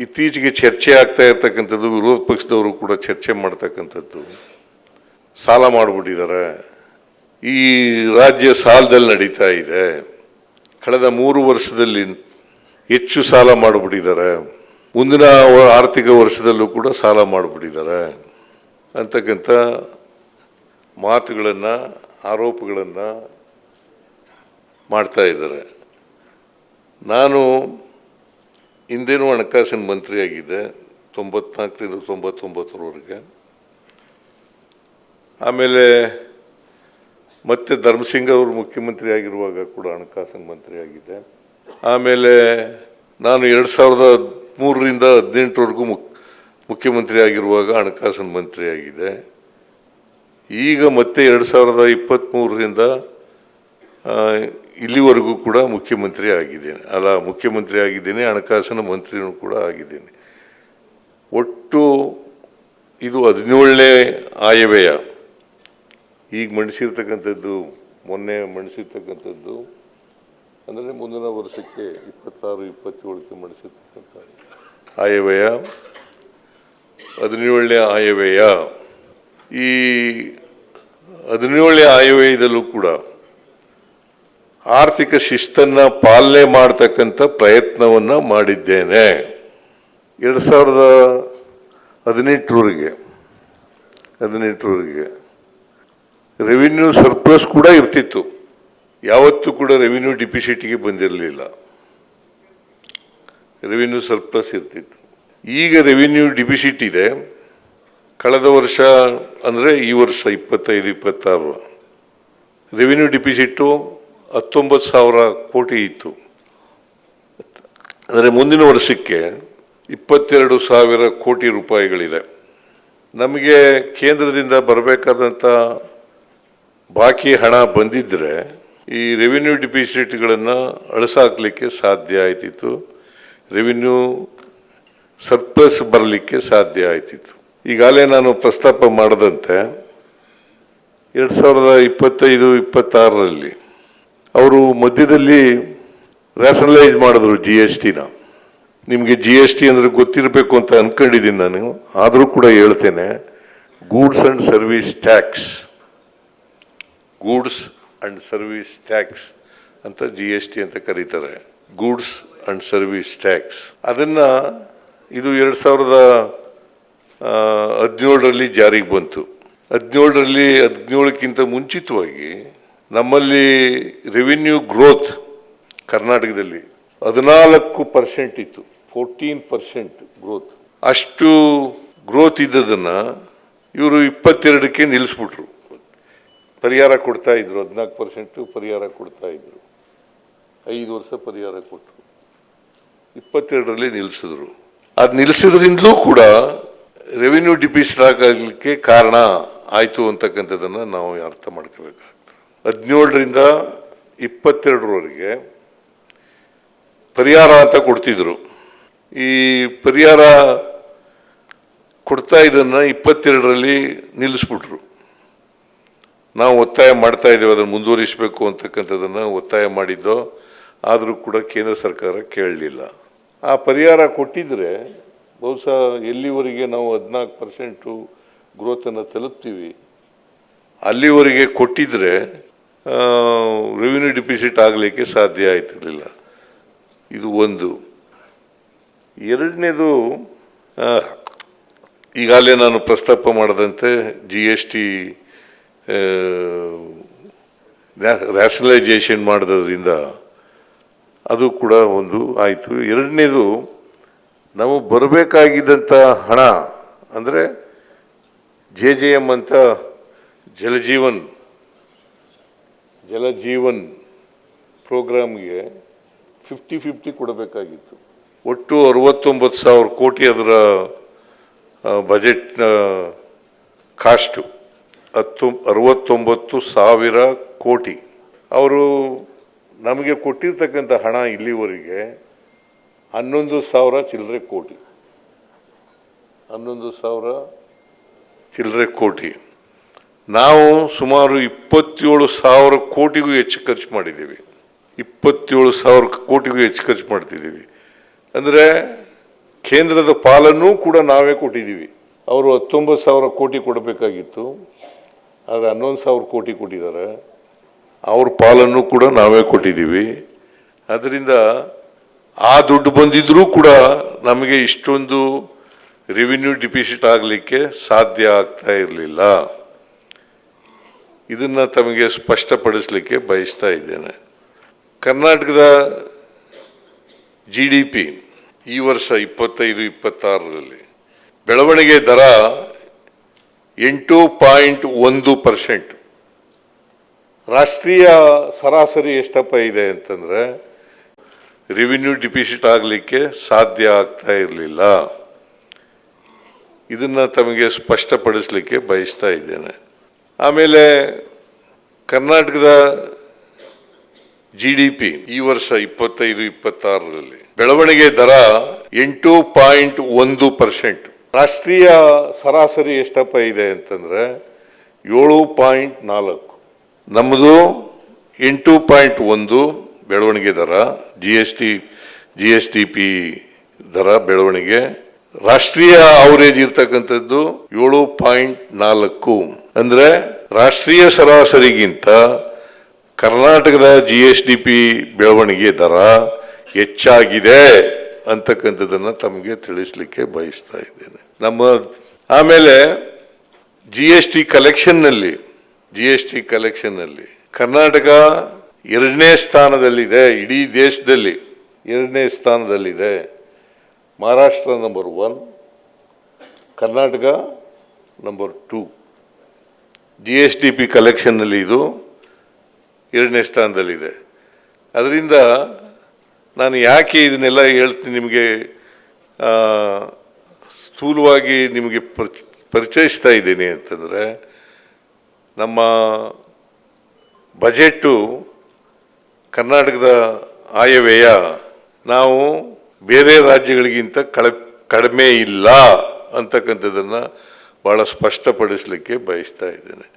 ಇತ್ತೀಚೆಗೆ ಚರ್ಚೆ ಆಗ್ತಾ ಇರ್ತಕ್ಕಂಥದ್ದು, ವಿರೋಧ ಪಕ್ಷದವರು ಕೂಡ ಚರ್ಚೆ ಮಾಡ್ತಕ್ಕಂಥದ್ದು, ಸಾಲ ಮಾಡಿಬಿಟ್ಟಿದ್ದಾರೆ, ಈ ರಾಜ್ಯ ಸಾಲದಲ್ಲಿ ನಡೀತಾ ಇದೆ, ಕಳೆದ 3 ವರ್ಷದಲ್ಲಿ ಹೆಚ್ಚು ಸಾಲ ಮಾಡಿಬಿಟ್ಟಿದ್ದಾರೆ, ಮುಂದಿನ ಆರ್ಥಿಕ ವರ್ಷದಲ್ಲೂ ಕೂಡ ಸಾಲ ಮಾಡಿಬಿಟ್ಟಿದ್ದಾರೆ ಅಂತಕ್ಕಂಥ ಮಾತುಗಳನ್ನು, ಆರೋಪಗಳನ್ನು ಮಾಡ್ತಾ ಇದ್ದಾರೆ. ನಾನು ಹಿಂದೇನೂ ಹಣಕಾಸಿನ ಮಂತ್ರಿಯಾಗಿದ್ದೆ 94ರಿಂದ 99ರವರೆಗೆ. ಆಮೇಲೆ ಮತ್ತೆ ಧರ್ಮಸಿಂಗ್ ಅವರು ಮುಖ್ಯಮಂತ್ರಿ ಆಗಿರುವಾಗ ಕೂಡ ಹಣಕಾಸಿನ ಮಂತ್ರಿ ಆಗಿದ್ದೆ. ಆಮೇಲೆ ನಾನು 2013ರಿಂದ 2018ರವರೆಗೂ ಮುಖ್ಯಮಂತ್ರಿ ಆಗಿರುವಾಗ ಹಣಕಾಸಿನ ಮಂತ್ರಿ ಆಗಿದೆ. ಈಗ ಮತ್ತೆ 2023ರಿಂದ ಇಲ್ಲಿವರೆಗೂ ಕೂಡ ಮುಖ್ಯಮಂತ್ರಿ ಆಗಿದ್ದೇನೆ, ಹಣಕಾಸಿನ ಮಂತ್ರಿನೂ ಕೂಡ ಆಗಿದ್ದೇನೆ. ಒಟ್ಟು ಇದು 17ನೇ ಆಯವ್ಯಯ. ಈಗ ಮಂಡಿಸಿರ್ತಕ್ಕಂಥದ್ದು, ಮೊನ್ನೆ ಮಂಡಿಸಿರ್ತಕ್ಕಂಥದ್ದು ಅಂದರೆ ಮುಂದಿನ ವರ್ಷಕ್ಕೆ 26-27ಕ್ಕೆ ಮಂಡಿಸಿರ್ತಕ್ಕಂಥ ಆಯವ್ಯಯ 17ನೇ ಆಯವ್ಯಯ. ಈ 17ನೇ ಆಯವ್ಯಯದಲ್ಲೂ ಕೂಡ ಆರ್ಥಿಕ ಶಿಸ್ತನ್ನು ಪಾಲನೆ ಮಾಡ್ತಕ್ಕಂಥ ಪ್ರಯತ್ನವನ್ನು ಮಾಡಿದ್ದೇನೆ. 2018ರವರೆಗೆ ರೆವಿನ್ಯೂ ಸರ್ಪ್ಲಸ್ ಕೂಡ ಇರ್ತಿತ್ತು, ಯಾವತ್ತೂ ಕೂಡ ರೆವಿನ್ಯೂ ಡಿಫಿಸಿಟ್ಗೆ ಬಂದಿರಲಿಲ್ಲ, ರೆವಿನ್ಯೂ ಸರ್ಪ್ಲಸ್ ಇರ್ತಿತ್ತು. ಈಗ ರೆವಿನ್ಯೂ ಡಿಫಿಸಿಟ್ ಇದೆ. ಕಳೆದ ವರ್ಷ ಅಂದರೆ ಈ ವರ್ಷ 25-26 ರೆವಿನ್ಯೂ ಡಿಫಿಸಿಟ್ಟು 19,000 ಕೋಟಿ ಇತ್ತು. ಅಂದರೆ ಮುಂದಿನ ವರ್ಷಕ್ಕೆ 22,000 ಕೋಟಿ ರೂಪಾಯಿಗಳಿದೆ. ನಮಗೆ ಕೇಂದ್ರದಿಂದ ಬರಬೇಕಾದಂಥ ಬಾಕಿ ಹಣ ಬಂದಿದ್ದರೆ ಈ ರೆವಿನ್ಯೂ ಡಿಫಿಸಿಟ್ಗಳನ್ನು ಅಳಿಸಾಕಲಿಕ್ಕೆ ಸಾಧ್ಯ ಆಯ್ತಿತ್ತು, ರೆವಿನ್ಯೂ ಸರ್ಪ್ಲಸ್ ಬರಲಿಕ್ಕೆ ಸಾಧ್ಯ ಆಯ್ತಿತ್ತು. ಈಗಾಗಲೇ ನಾನು ಪ್ರಸ್ತಾಪ ಮಾಡದಂತೆ 2025-26ರಲ್ಲಿ ಅವರು ಮಧ್ಯದಲ್ಲಿ ರ್ಯಾಷನಲೈಸ್ ಮಾಡಿದ್ರು GSTನ. ನಿಮಗೆ GST ಅಂದರೆ ಗೊತ್ತಿರಬೇಕು ಅಂತ ಅಂದ್ಕೊಂಡಿದ್ದೀನಿ ನಾನು, ಆದರೂ ಕೂಡ ಹೇಳ್ತೇನೆ. ಗೂಡ್ಸ್ ಆ್ಯಂಡ್ ಸರ್ವಿಸ್ ಟ್ಯಾಕ್ಸ್ ಅಂತ GST ಅಂತ ಕರೀತಾರೆ, ಗೂಡ್ಸ್ ಆ್ಯಂಡ್ ಸರ್ವಿಸ್ ಟ್ಯಾಕ್ಸ್. ಅದನ್ನು ಇದು 2017ರಲ್ಲಿ ಜಾರಿಗೆ ಬಂತು. 17ಕ್ಕಿಂತ ಮುಂಚಿತವಾಗಿ ನಮ್ಮಲ್ಲಿ ರೆವಿನ್ಯೂ ಗ್ರೋತ್ ಕರ್ನಾಟಕದಲ್ಲಿ 14% ಇತ್ತು, 14% ಗ್ರೋತ್. ಅಷ್ಟು ಗ್ರೋತ್ ಇದ್ದದನ್ನು ಇವರು 22ಕ್ಕೆ ನಿಲ್ಲಿಸ್ಬಿಟ್ರು. ಪರಿಹಾರ ಕೊಡ್ತಾ ಇದ್ರು, 14% ಪರಿಹಾರ ಕೊಡ್ತಾ ಇದ್ರು, 5 ವರ್ಷ ಪರಿಹಾರ ಕೊಟ್ಟರು, 22ರಲ್ಲಿ ನಿಲ್ಲಿಸಿದ್ರು. ಅದು ನಿಲ್ಲಿಸಿದ್ರಿಂದಲೂ ಕೂಡ ರೆವಿನ್ಯೂ ಡಿಫಿಸಿಟ್ ಆಗಲಿಕ್ಕೆ ಕಾರಣ ಆಯಿತು ಅಂತಕ್ಕಂಥದ್ದನ್ನು ನಾವು ಅರ್ಥ ಮಾಡ್ಕೋಬೇಕಾಗ್ತದೆ. 17ರಿಂದ 22ರವರೆಗೆ ಪರಿಹಾರ ಅಂತ ಕೊಡ್ತಿದ್ರು. ಈ ಪರಿಹಾರ ಕೊಡ್ತಾ ಇದನ್ನು 22ರಲ್ಲಿ ನಿಲ್ಲಿಸ್ಬಿಟ್ರು. ನಾವು ಒತ್ತಾಯ ಮಾಡ್ತಾ ಇದ್ದೇವೆ ಅದನ್ನು ಮುಂದುವರಿಸಬೇಕು ಅಂತಕ್ಕಂಥದ್ದನ್ನು ಒತ್ತಾಯ ಮಾಡಿದ್ದೋ, ಆದರೂ ಕೂಡ ಕೇಂದ್ರ ಸರ್ಕಾರ ಕೇಳಲಿಲ್ಲ. ಆ ಪರಿಹಾರ ಕೊಟ್ಟಿದ್ರೆ ಬಹುಶಃ ಎಲ್ಲಿವರೆಗೆ ನಾವು 14% ಗ್ರೋತನ್ನು ತಲುಪ್ತೀವಿ ಅಲ್ಲಿವರೆಗೆ ಕೊಟ್ಟಿದ್ರೆ ರೆವಿನ್ಯೂ ಡಿಫಿಸಿಟ್ ಆಗಲಿಕ್ಕೆ ಸಾಧ್ಯ ಆಯ್ತಿರಲಿಲ್ಲ. ಇದು ಒಂದು. ಎರಡನೇದು, ಈಗಾಗಲೇ ನಾನು ಪ್ರಸ್ತಾಪ ಮಾಡದಂತೆ GST ರ್ಯಾಷನಲೈಸೇಷನ್ ಮಾಡೋದ್ರಿಂದ ಅದು ಕೂಡ ಒಂದು ಆಯಿತು. ಎರಡನೇದು, ನಾವು ಬರಬೇಕಾಗಿದ್ದಂಥ ಹಣ ಅಂದರೆ JJM ಅಂತ ಜಲಜೀವನ್ ಪ್ರೋಗ್ರಾಮ್ಗೆ 50-50 ಕೊಡಬೇಕಾಗಿತ್ತು. ಒಟ್ಟು 69,000 ಕೋಟಿ ಅದರ ಬಜೆಟ್ನ ಕಾಸ್ಟು 69,000 ಕೋಟಿ. ಅವರು ನಮಗೆ ಕೊಟ್ಟಿರ್ತಕ್ಕಂಥ ಹಣ ಇಲ್ಲಿವರೆಗೆ 11,000 ಚಿಲ್ಲರೆ ಕೋಟಿ, 11,000 ಚಿಲ್ಲರೆ ಕೋಟಿ. ನಾವು ಸುಮಾರು 27,000 ಕೋಟಿಗೂ ಹೆಚ್ಚು ಖರ್ಚು ಮಾಡಿದ್ದೀವಿ. 27,000 ಕೋಟಿಗೂ ಹೆಚ್ಚು ಖರ್ಚು ಮಾಡ್ತಿದ್ದೀವಿ. ಅಂದರೆ ಕೇಂದ್ರದ ಪಾಲನ್ನು ಕೂಡ ನಾವೇ ಕೊಟ್ಟಿದ್ದೀವಿ. ಅವರು 19,000 ಕೋಟಿ ಕೊಡಬೇಕಾಗಿತ್ತು, ಆದರೆ 11,000 ಕೋಟಿ ಕೊಟ್ಟಿದ್ದಾರೆ. ಅವ್ರ ಪಾಲನ್ನು ಕೂಡ ನಾವೇ ಕೊಟ್ಟಿದ್ದೀವಿ. ಅದರಿಂದ ಆ ದುಡ್ಡು ಬಂದಿದ್ರೂ ಕೂಡ ನಮಗೆ ಇಷ್ಟೊಂದು ರೆವಿನ್ಯೂ ಡಿಫಿಸಿಟ್ ಆಗಲಿಕ್ಕೆ ಸಾಧ್ಯ ಆಗ್ತಾ ಇರಲಿಲ್ಲ. ಇದನ್ನು ತಮಗೆ ಸ್ಪಷ್ಟಪಡಿಸಲಿಕ್ಕೆ ಬಯಸ್ತಾ ಇದ್ದೇನೆ. ಕರ್ನಾಟಕದ GDP ಈ ವರ್ಷ 25-26ರಲ್ಲಿ ಬೆಳವಣಿಗೆ ದರ 8.1%. ರಾಷ್ಟ್ರೀಯ ಸರಾಸರಿ ಎಷ್ಟಪ್ಪ ಇದೆ ಅಂತಂದರೆ ರೆವಿನ್ಯೂ ಡಿಫಿಸಿಟ್ ಆಗಲಿಕ್ಕೆ ಸಾಧ್ಯ ಆಗ್ತಾ ಇರಲಿಲ್ಲ. ಇದನ್ನು ತಮಗೆ ಸ್ಪಷ್ಟಪಡಿಸಲಿಕ್ಕೆ ಬಯಸ್ತಾ ಇದ್ದೇನೆ. ಆಮೇಲೆ ಕರ್ನಾಟಕದ GDP ಈ ವರ್ಷ 25-26ರಲ್ಲಿ ಬೆಳವಣಿಗೆ ದರ 8.1%. ರಾಷ್ಟ್ರೀಯ ಸರಾಸರಿ ಎಷ್ಟಪ್ಪ ಇದೆ ಅಂತಂದರೆ 7.4. ನಮ್ಮದು 8.1 ಬೆಳವಣಿಗೆ ದರ, GSDP ದರ ಬೆಳವಣಿಗೆ. ರಾಷ್ಟ್ರೀಯ ಅವರೇಜ್ ಇರ್ತಕ್ಕಂಥದ್ದು 7.4. ಅಂದರೆ ರಾಷ್ಟ್ರೀಯ ಸರಾಸರಿಗಿಂತ ಕರ್ನಾಟಕದ GSDP ಬೆಳವಣಿಗೆ ದರ ಹೆಚ್ಚಾಗಿದೆ ಅಂತಕ್ಕಂಥದ್ದನ್ನು ತಮಗೆ ತಿಳಿಸ್ಲಿಕ್ಕೆ ಬಯಸ್ತಾ ಇದ್ದೇನೆ. ಆಮೇಲೆ GST ಕಲೆಕ್ಷನ್ನಲ್ಲಿ ಕರ್ನಾಟಕ 2ನೇ ಸ್ಥಾನದಲ್ಲಿದೆ, ಇಡೀ ದೇಶದಲ್ಲಿ 2ನೇ ಸ್ಥಾನದಲ್ಲಿದೆ. Maharashtra number 1, Karnataka number 2. GSDP ಕಲೆಕ್ಷನ್ನಲ್ಲಿ ಇದು 2ನೇ ಸ್ಥಾನದಲ್ಲಿದೆ. ಅದರಿಂದ ನಾನು ಯಾಕೆ ಇದನ್ನೆಲ್ಲ ಹೇಳ್ತೀನಿ ನಿಮಗೆ, ಸ್ಥೂಲವಾಗಿ ನಿಮಗೆ ಪರಿಚಯಿಸ್ತಾ ಇದ್ದೀನಿ ಅಂತಂದರೆ, ನಮ್ಮ ಬಜೆಟ್ಟು ಕರ್ನಾಟಕದ ಆಯವ್ಯಯ ನಾವು ಬೇರೆ ರಾಜ್ಯಗಳಿಗಿಂತ ಕಡಿಮೆ ಇಲ್ಲ ಅಂತಕ್ಕಂಥದ್ದನ್ನು ಭಾಳ ಸ್ಪಷ್ಟಪಡಿಸಲಿಕ್ಕೆ ಬಯಸ್ತಾ ಇದ್ದೇನೆ.